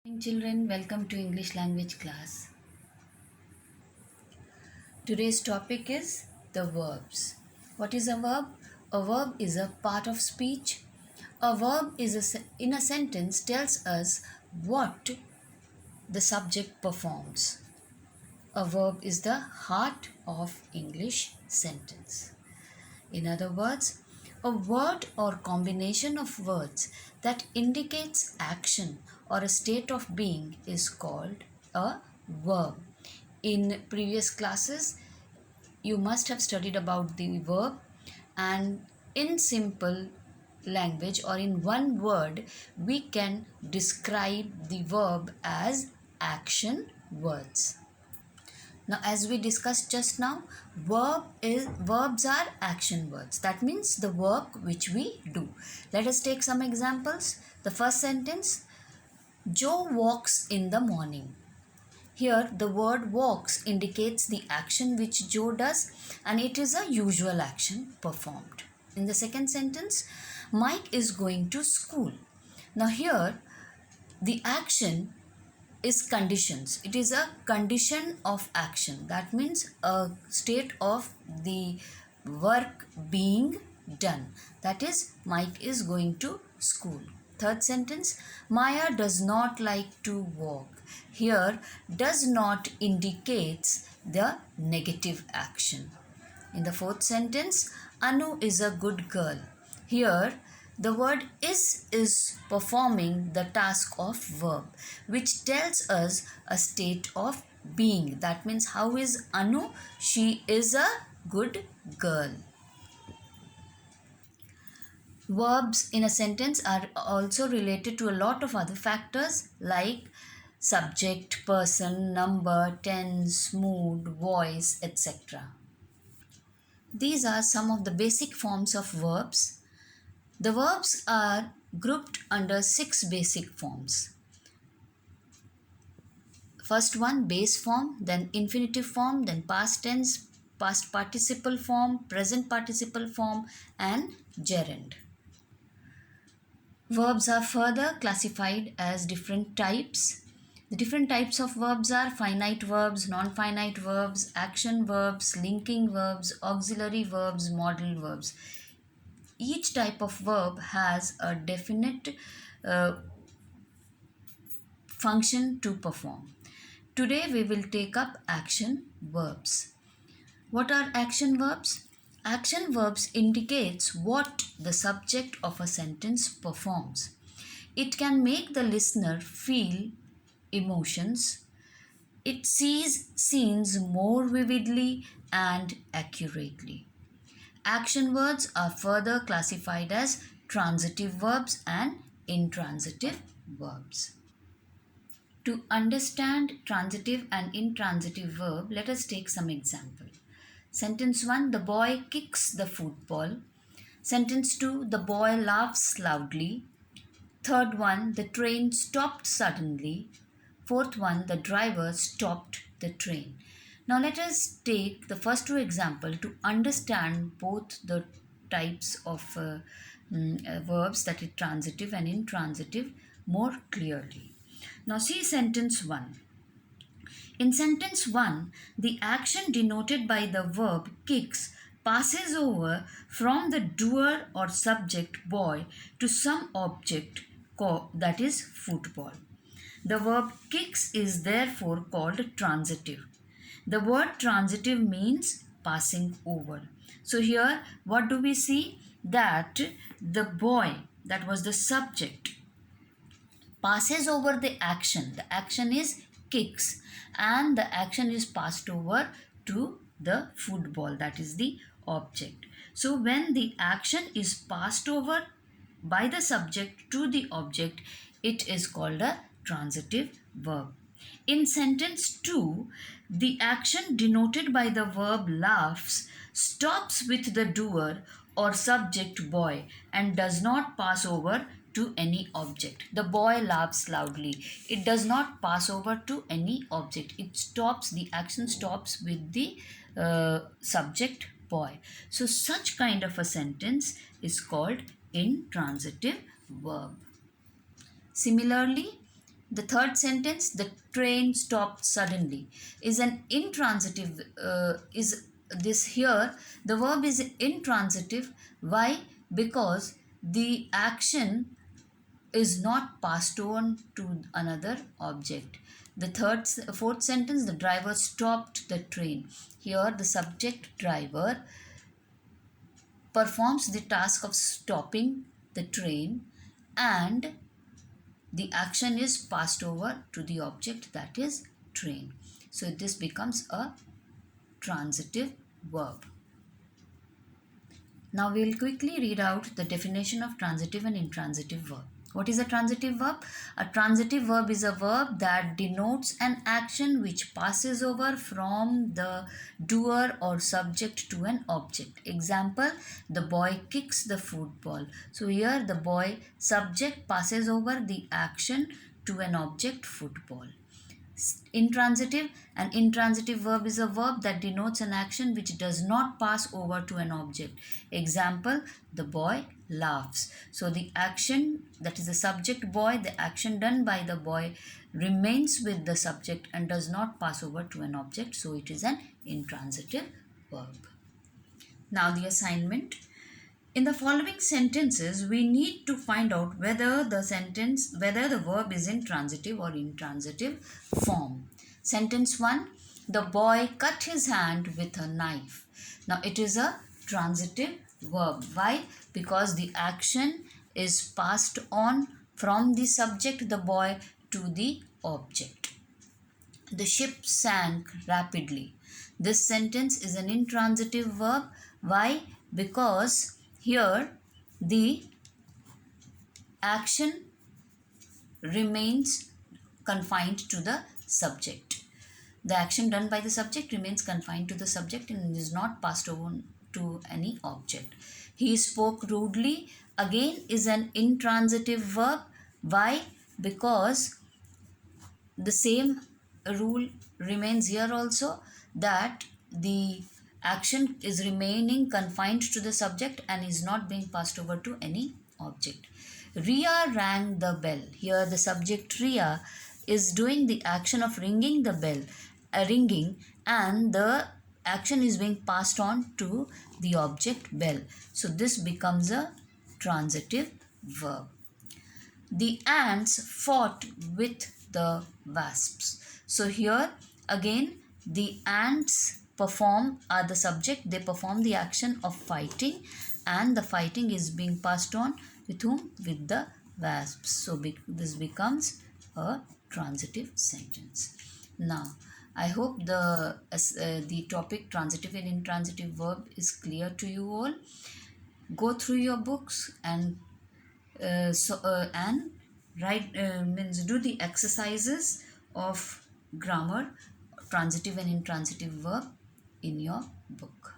Morning children, welcome to English language class. Today's topic is the verbs. What is a verb? A verb is a part of speech. A verb in a sentence tells us what the subject performs. A verb is the heart of English sentence. In other words, a word or combination of words that indicates action or a state of being is called a verb. In previous classes, you must have studied about the verb, and in simple language or in one word, we can describe the verb as action words. Now, as we discussed just now, verbs are action words. That means the work which we do. Let us take some examples. The first sentence, Joe walks in the morning. Here, the word walks indicates the action which Joe does, and it is a usual action performed. In the second sentence, Mike is going to school. Now, here, the action is conditions. It is a condition of action. That means a state of the work being done. That is, Mike is going to school. Third sentence, Maya does not like to walk. Here, does not indicates the negative action. In the fourth sentence, Anu is a good girl. Here, the word is performing the task of verb, which tells us a state of being. That means, how is Anu? She is a good girl. Verbs in a sentence are also related to a lot of other factors like subject, person, number, tense, mood, voice, etc. These are some of the basic forms of verbs. The verbs are grouped under 6 basic forms. First one, base form, then infinitive form, then past tense, past participle form, present participle form, and gerund. Verbs are further classified as different types. The different types of verbs are finite verbs, non-finite verbs, action verbs, linking verbs, auxiliary verbs, modal verbs. Each type of verb has a definite function to perform. Today we will take up action verbs. What are action verbs? Action verbs indicates what the subject of a sentence performs. It can make the listener feel emotions. It sees scenes more vividly and accurately. Action words are further classified as transitive verbs and intransitive verbs. To understand transitive and intransitive verb, let us take some example. Sentence 1, the boy kicks the football. Sentence 2, the boy laughs loudly. Third one, the train stopped suddenly. Fourth one, the driver stopped the train. Now let us take the first two examples to understand both the types of verbs, that is transitive and intransitive, more clearly. Now see sentence 1. In sentence 1, the action denoted by the verb kicks passes over from the doer or subject boy to some object, that is football. The verb kicks is therefore called transitive. The word transitive means passing over. So here what do we see? That the boy, that was the subject, passes over the action. The action is kicks, and the action is passed over to the football, that is the object. So when the action is passed over by the subject to the object, it is called a transitive verb. In sentence 2, the action denoted by the verb laughs stops with the doer or subject boy and does not pass over to any object. The boy laughs loudly. It does not pass over to any object. It stops, the action stops with the subject boy. So such kind of a sentence is called intransitive verb. Similarly, The third sentence, the train stopped suddenly, is an intransitive, is this here, the verb is intransitive. Why? Because the action is not passed on to another object. The fourth sentence, the driver stopped the train. Here, the subject driver performs the task of stopping the train, and the action is passed over to the object, that is train. So this becomes a transitive verb. Now we'll quickly read out the definition of transitive and intransitive verb. What is a transitive verb? A transitive verb is a verb that denotes an action which passes over from the doer or subject to an object. Example, the boy kicks the football. So here the boy subject passes over the action to an object, football. Intransitive, an intransitive verb is a verb that denotes an action which does not pass over to an object. Example, the boy laughs. So the action, that is the subject boy, the action done by the boy remains with the subject and does not pass over to an object. So it is an intransitive verb. Now the assignment. In the following sentences, we need to find out whether the verb is in transitive or intransitive form. Sentence 1, the boy cut his hand with a knife. Now it is a transitive verb. Why? Because the action is passed on from the subject, the boy, to the object. The ship sank rapidly. This sentence is an intransitive verb. Why? Because here the action remains confined to the subject. The action done by the subject remains confined to the subject and is not passed on to any object. He spoke rudely, again, is an intransitive verb. Why? Because the same rule remains here also, that the action is remaining confined to the subject and is not being passed over to any object. Ria rang the bell. Here the subject Ria is doing the action of ringing the bell, ringing, and the action is being passed on to the object bell. So this becomes a transitive verb. The ants fought with the wasps. So here again the ants are the subject, they perform the action of fighting, and the fighting is being passed on with whom? With the wasps. So this becomes a transitive sentence. Now I hope the topic transitive and intransitive verb is clear to you all. Go through your books and write, means do the exercises of grammar, transitive and intransitive verb in your book.